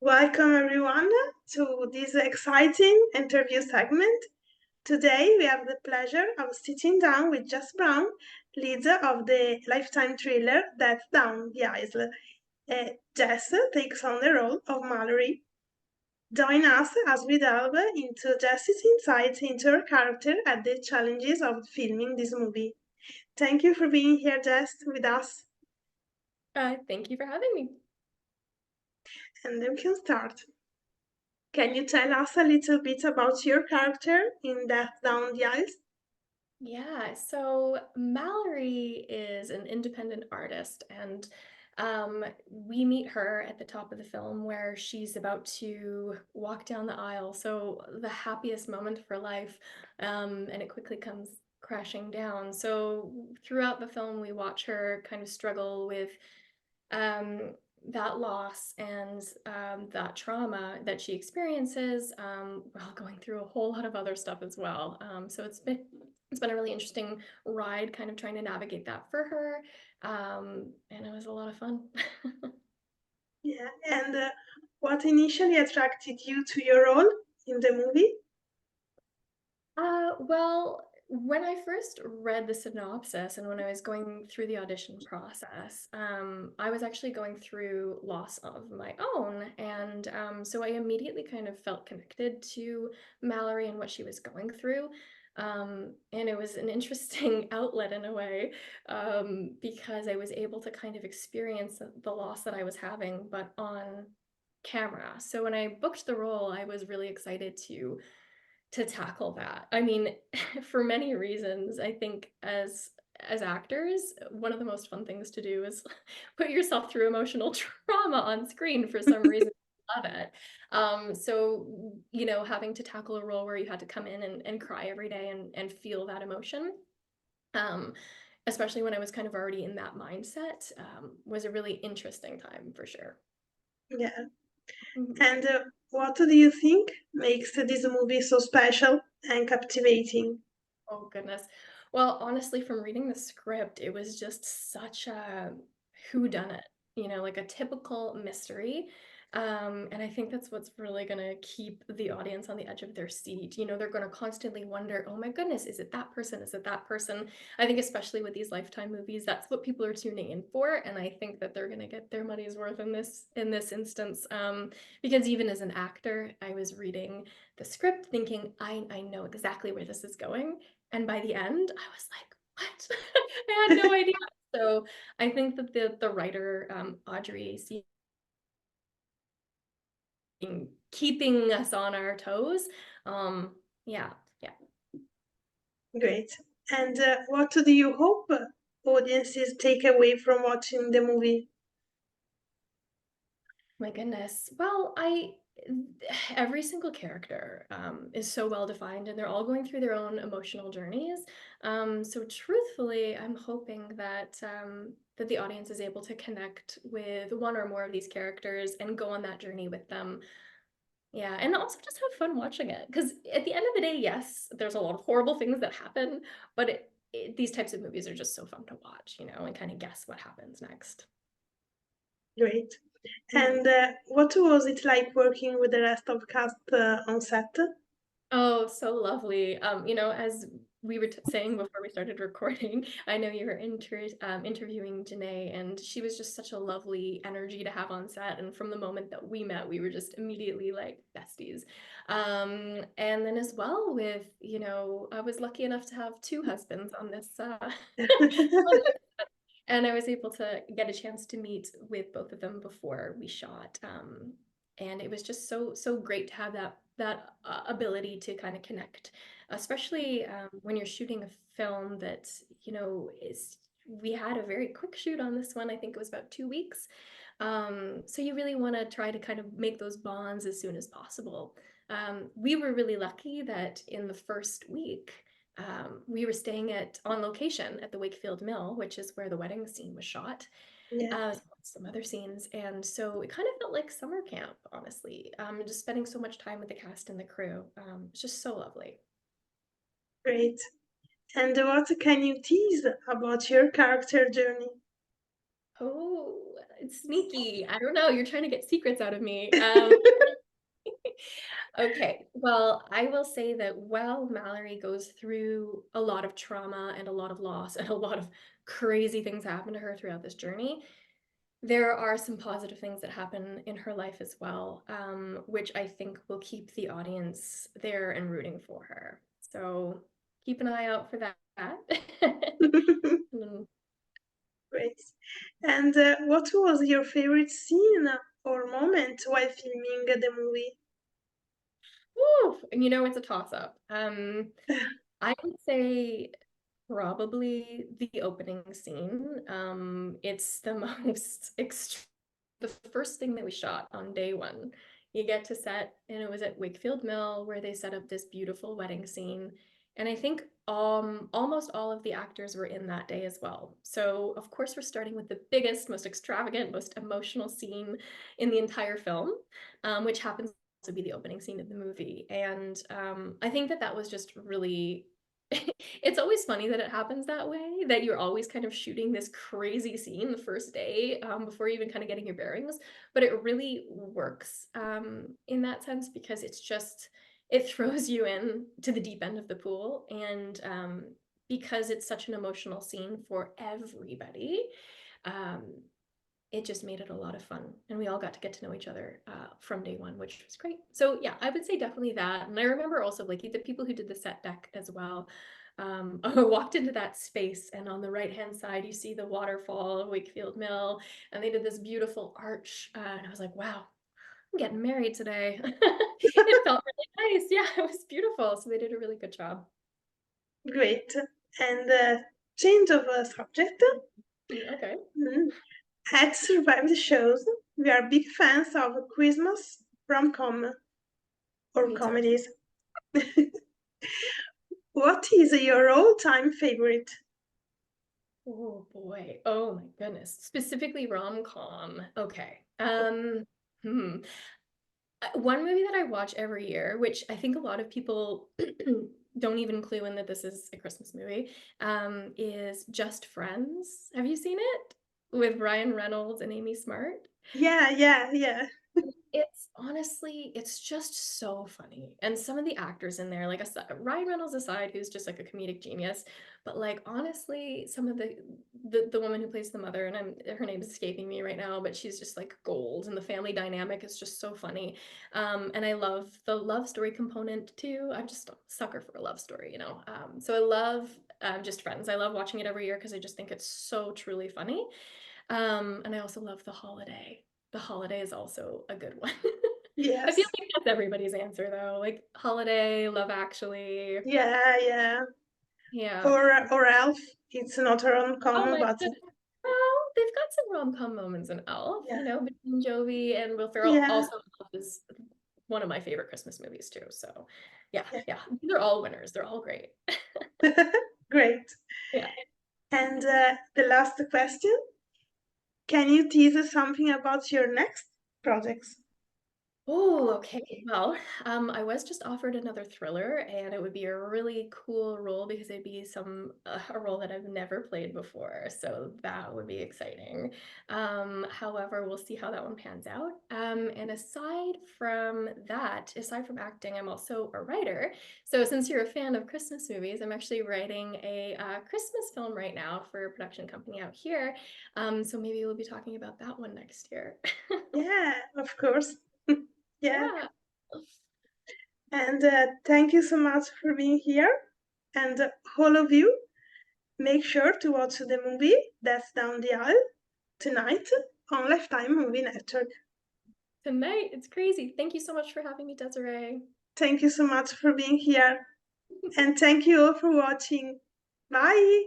Welcome everyone to this exciting interview segment. Today we have the pleasure of sitting down with Jess Brown, leader of the Lifetime thriller Death Down the Aisle. Jess takes on the role of Mallory. Join us as we delve into Jess's insights into her character and the challenges of filming this movie. Thank you for being here, Jess, with us, Thank you for having me. and then we can start. Can you tell us a little bit about your character in Death Down the Aisle? Yeah, so Mallory is an independent artist, and we meet her at the top of the film where she's about to walk down the aisle. So the happiest moment of her life, and it quickly comes crashing down. So throughout the film, we watch her kind of struggle with um, that loss and that trauma that she experiences while going through a whole lot of other stuff as well. So it's been a really interesting ride, kind of trying to navigate that for her, and it was a lot of fun. Yeah, and what initially attracted you to your role in the movie? Well, when I first read the synopsis and when I was going through the audition process, I was actually going through loss of my own. And so I immediately kind of felt connected to Mallory and what she was going through. And it was an interesting outlet in a way, because I was able to kind of experience the loss that I was having, but on camera. So when I booked the role, I was really excited to tackle that. I mean, for many reasons, I think as actors, one of the most fun things to do is put yourself through emotional trauma on screen for some reason. I love it. So, having to tackle a role where you had to come in and cry every day and feel that emotion, um, especially when I was kind of already in that mindset, was a really interesting time for sure. Yeah, Mhm. and what do you think makes this movie so special and captivating? Oh goodness. Well, honestly, from reading the script, it was just such a whodunit, like a typical mystery. And I think that's what's really gonna keep the audience on the edge of their seat. They're gonna constantly wonder, oh my goodness, is it that person? Is it that person? I think especially with these Lifetime movies, that's what people are tuning in for. And I think that they're gonna get their money's worth in this instance. Because even as an actor, I was reading the script thinking, I know exactly where this is going. And by the end, I was like, "What?" I had no idea. So, I think that the writer, Audrey, keeping us on our toes. Yeah, yeah. Great. And what do you hope audiences take away from watching the movie? My goodness. Well, I every single character is so well defined, and they're all going through their own emotional journeys. So truthfully, I'm hoping that the audience is able to connect with one or more of these characters and go on that journey with them. Yeah, and also just have fun watching it. Because at the end of the day, yes, there's a lot of horrible things that happen, but these types of movies are just so fun to watch, and kind of guess what happens next. Great. Mhm. And what was it like working with the rest of cast on set? Oh, so lovely. As we were saying before we started recording, I know you were interviewing Janae, and she was just such a lovely energy to have on set. And from the moment that we met, we were just immediately like besties. And then as well I was lucky enough to have two husbands on this, and I was able to get a chance to meet with both of them before we shot. And it was just so great to have that ability to kind of connect, especially when you're shooting a film that is. We had a very quick shoot on this one. I think it was about 2 weeks. So you really want to try to kind of make those bonds as soon as possible. We were really lucky that in the first week, we were staying on location at the Wakefield Mill, which is where the wedding scene was shot. Yes, Some other scenes, and so it kind of felt like summer camp, honestly. Just spending so much time with the cast and the crew. It's just so lovely. great. And what can you tease about your character journey? Oh, It's sneaky. I don't know. You're trying to get secrets out of me. Okay, well, I will say that while Mallory goes through a lot of trauma and a lot of loss and a lot of crazy things happen to her throughout this journey, there are some positive things that happen in her life as well, which I think will keep the audience there and rooting for her. So keep an eye out for that. Mm. Great. And what was your favorite scene or moment while filming the movie? Woo! And it's a toss-up. I would say probably the opening scene. It's the most the first thing that we shot on day one. You get to set, and it was at Wakefield Mill where they set up this beautiful wedding scene. And I think almost all of the actors were in that day as well. So of course we're starting with the biggest, most extravagant, most emotional scene in the entire film, which happens to be the opening scene of the movie. And I think that was just really it's always funny that it happens that way, that you're always kind of shooting this crazy scene the first day before even kind of getting your bearings. But it really works in that sense because it throws you in to the deep end of the pool. And because it's such an emotional scene for everybody, um, it just made it a lot of fun. And we all got to get to know each other from day one, which was great. So yeah, I would say definitely that. And I remember also like the people who did the set deck as well. I walked into that space and on the right-hand side, you see the waterfall of Wakefield Mill, and they did this beautiful arch. And I was like, wow, I'm getting married today. It felt really nice. Yeah, it was beautiful. So they did a really good job. Great. And change of subject. Okay. Mm. At Survived Shows, we are big fans of Christmas rom-com or Me too. comedies. What is your all-time favorite? Oh boy. Oh my goodness. Specifically rom-com. Okay. Hmm. One movie that I watch every year, which I think a lot of people don't even clue in that this is a Christmas movie, is Just Friends. Have you seen it? With Ryan Reynolds and Amy Smart? Yeah, yeah, yeah. It's honestly, it's just so funny. And some of the actors in there, like Ryan Reynolds aside, who's just like a comedic genius, but like honestly, some of the woman who plays the mother, and her name is escaping me right now, but she's just like gold, and the family dynamic is just so funny. And I love the love story component too. I'm just a sucker for a love story. So I love Just Friends. I love watching it every year because I just think it's so truly funny. And I also love The Holiday. The Holiday is also a good one. I feel Yes. like that's everybody's answer though. Like Holiday, Love Actually. Yeah, yeah. Yeah. Or Elf. It's not a Oh rom-com, my but goodness. Well, they've got some rom-com moments in Elf, yeah, between Jovi and Will Ferrell. yeah, Also, Elf is one of my favorite Christmas movies too. So yeah, yeah. yeah. They're all winners. They're all great. Great. Yeah. And the last question, can you tease us something about your next projects? Oh, okay. Well, I was just offered another thriller, and it would be a really cool role because it'd be a role that I've never played before. So that would be exciting. However, we'll see how that one pans out. And aside from acting, I'm also a writer. So since you're a fan of Christmas movies, I'm actually writing a Christmas film right now for a production company out here. So maybe we'll be talking about that one next year. Yeah, of course. Yeah. Yeah. And thank you so much for being here. And all of you, make sure to watch the movie That's Down the Aisle tonight on Lifetime Movie Network. Tonight, it's crazy. Thank you so much for having me, Desiree. Thank you so much for being here. And thank you all for watching. Bye.